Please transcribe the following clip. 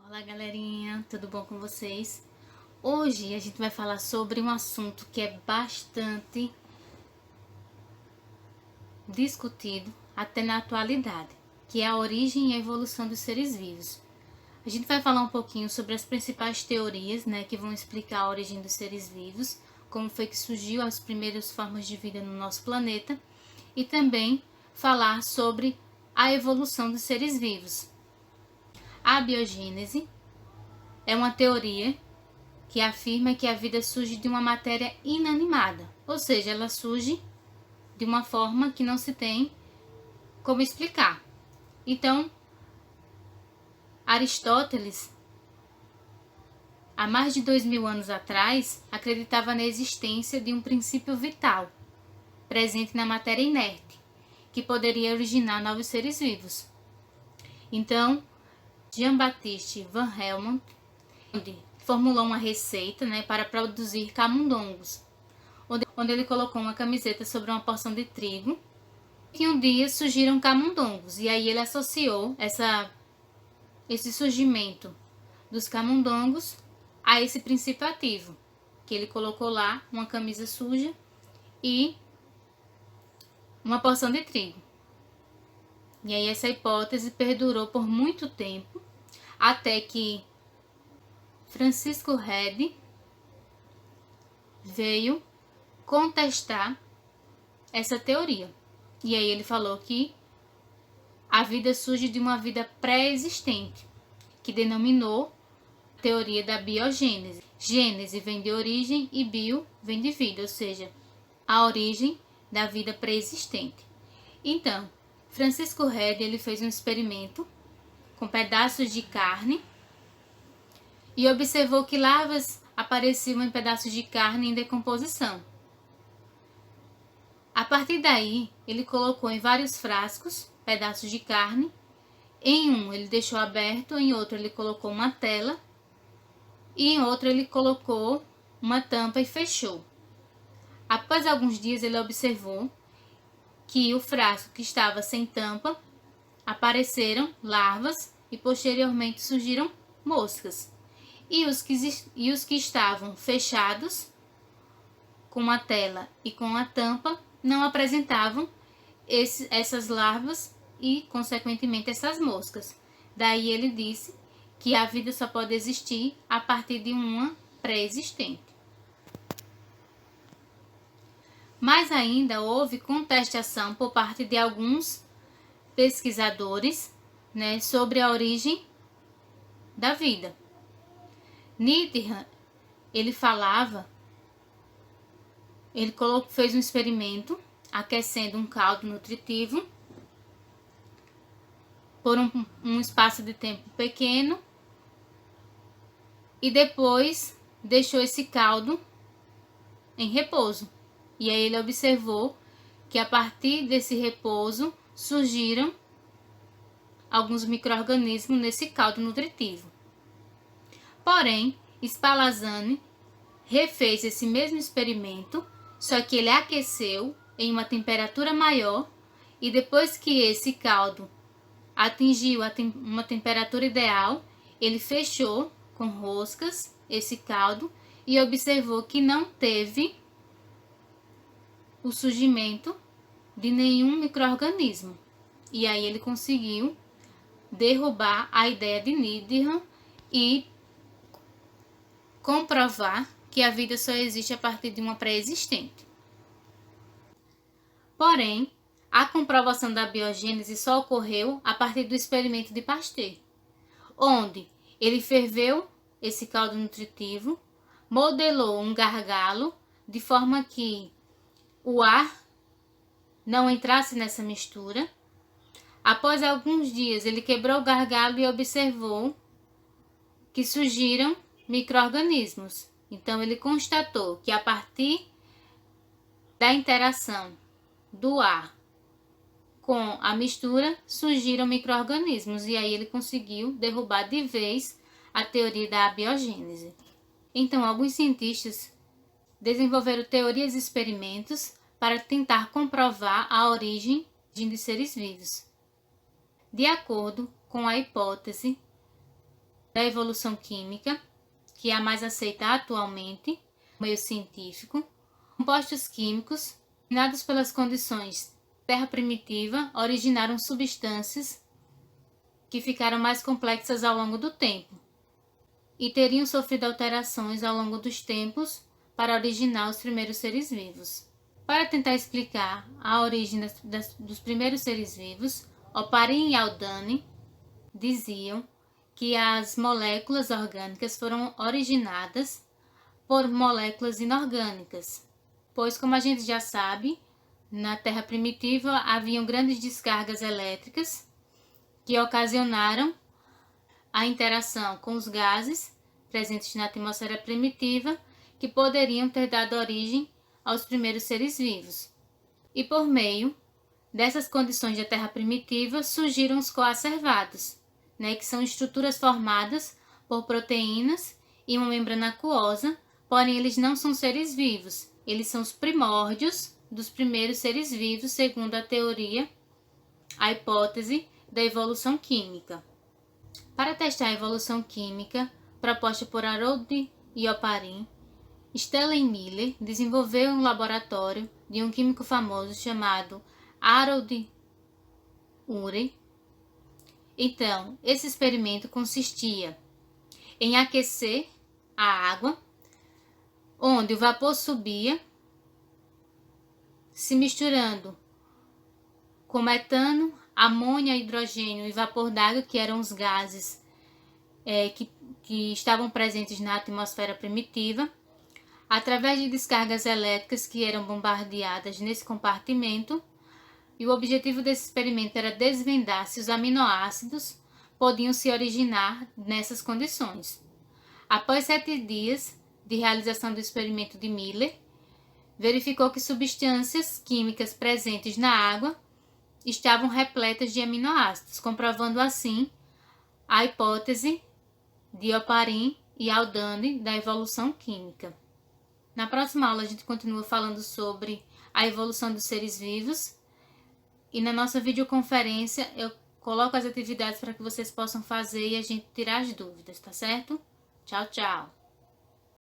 Olá galerinha, tudo bom com vocês? Hoje a gente vai falar sobre um assunto que é bastante discutido até na atualidade, que é a origem e a evolução dos seres vivos. A gente vai falar um pouquinho sobre as principais teorias, que vão explicar a origem dos seres vivos, como foi que surgiu as primeiras formas de vida no nosso planeta, e também falar sobre a evolução dos seres vivos. A biogênese é uma teoria que afirma que a vida surge de uma matéria inanimada, ou seja, ela surge de uma forma que não se tem como explicar. Então, Aristóteles, há mais de 2000 anos atrás, acreditava na existência de um princípio vital, presente na matéria inerte, que poderia originar novos seres vivos. Então, Jean-Baptiste Van Helmont formulou uma receita para produzir camundongos, onde ele colocou uma camiseta sobre uma porção de trigo, e um dia surgiram camundongos, e aí ele associou esse surgimento dos camundongos a esse princípio ativo, que ele colocou lá uma camisa suja e uma porção de trigo. E aí essa hipótese perdurou por muito tempo, até que Francisco Redi veio contestar essa teoria. E aí ele falou que a vida surge de uma vida pré-existente, que denominou a teoria da biogênese. Gênese vem de origem e bio vem de vida, ou seja, a origem da vida pré-existente. Então, Francisco Redi ele fez um experimento com pedaços de carne e observou que larvas apareciam em pedaços de carne em decomposição. A partir daí, ele colocou em vários frascos pedaços de carne. Em um ele deixou aberto, em outro ele colocou uma tela e em outro ele colocou uma tampa e fechou. Após alguns dias ele observou que o frasco que estava sem tampa apareceram larvas e posteriormente surgiram moscas. E os que estavam fechados, com a tela e com a tampa, não apresentavam essas larvas e, consequentemente, essas moscas. Daí ele disse que a vida só pode existir a partir de uma pré-existente. Mas ainda houve contestação por parte de alguns pesquisadores, sobre a origem da vida. Nietzsche, ele fez um experimento aquecendo um caldo nutritivo por um espaço de tempo pequeno e depois deixou esse caldo em repouso. E aí ele observou que a partir desse repouso surgiram alguns micro-organismos nesse caldo nutritivo. Porém, Spallanzani refez esse mesmo experimento, só que ele aqueceu em uma temperatura maior e depois que esse caldo atingiu uma temperatura ideal, ele fechou com roscas esse caldo e observou que não teve o surgimento de nenhum micro-organismo. E aí ele conseguiu derrubar a ideia de Nietzsche e comprovar que a vida só existe a partir de uma pré-existente. Porém, a comprovação da biogênese só ocorreu a partir do experimento de Pasteur, onde ele ferveu esse caldo nutritivo, modelou um gargalo de forma que o ar não entrasse nessa mistura. Após alguns dias, ele quebrou o gargalo e observou que surgiram micro-organismos. Então, ele constatou que a partir da interação do ar com a mistura, surgiram micro-organismos. E aí ele conseguiu derrubar de vez a teoria da abiogênese. Então, alguns cientistas desenvolveram teorias e experimentos para tentar comprovar a origem de seres vivos. De acordo com a hipótese da evolução química, que é a mais aceita atualmente no meio científico. Compostos químicos, dados pelas condições terra primitiva, originaram substâncias que ficaram mais complexas ao longo do tempo e teriam sofrido alterações ao longo dos tempos para originar os primeiros seres vivos. Para tentar explicar a origem dos primeiros seres vivos, Oparin e Haldane diziam que as moléculas orgânicas foram originadas por moléculas inorgânicas, pois, como a gente já sabe, na Terra primitiva haviam grandes descargas elétricas que ocasionaram a interação com os gases presentes na atmosfera primitiva, que poderiam ter dado origem aos primeiros seres vivos. E por meio dessas condições da Terra primitiva surgiram os coacervados, que são estruturas formadas por proteínas e uma membrana aquosa, porém eles não são seres vivos, eles são os primórdios dos primeiros seres vivos, segundo a teoria, a hipótese da evolução química. Para testar a evolução química proposta por Harold e Oparin, Stanley Miller desenvolveu um laboratório de um químico famoso chamado Harold Urey. Então, esse experimento consistia em aquecer a água, onde o vapor subia, se misturando com metano, amônia, hidrogênio e vapor d'água, que eram os gases que estavam presentes na atmosfera primitiva, através de descargas elétricas que eram bombardeadas nesse compartimento. E o objetivo desse experimento era desvendar se os aminoácidos podiam se originar nessas condições. Após 7 dias de realização do experimento de Miller, verificou que substâncias químicas presentes na água estavam repletas de aminoácidos, comprovando assim a hipótese de Oparin e Haldane da evolução química. Na próxima aula a gente continua falando sobre a evolução dos seres vivos e na nossa videoconferência eu coloco as atividades para que vocês possam fazer e a gente tirar as dúvidas, tá certo? Tchau, tchau!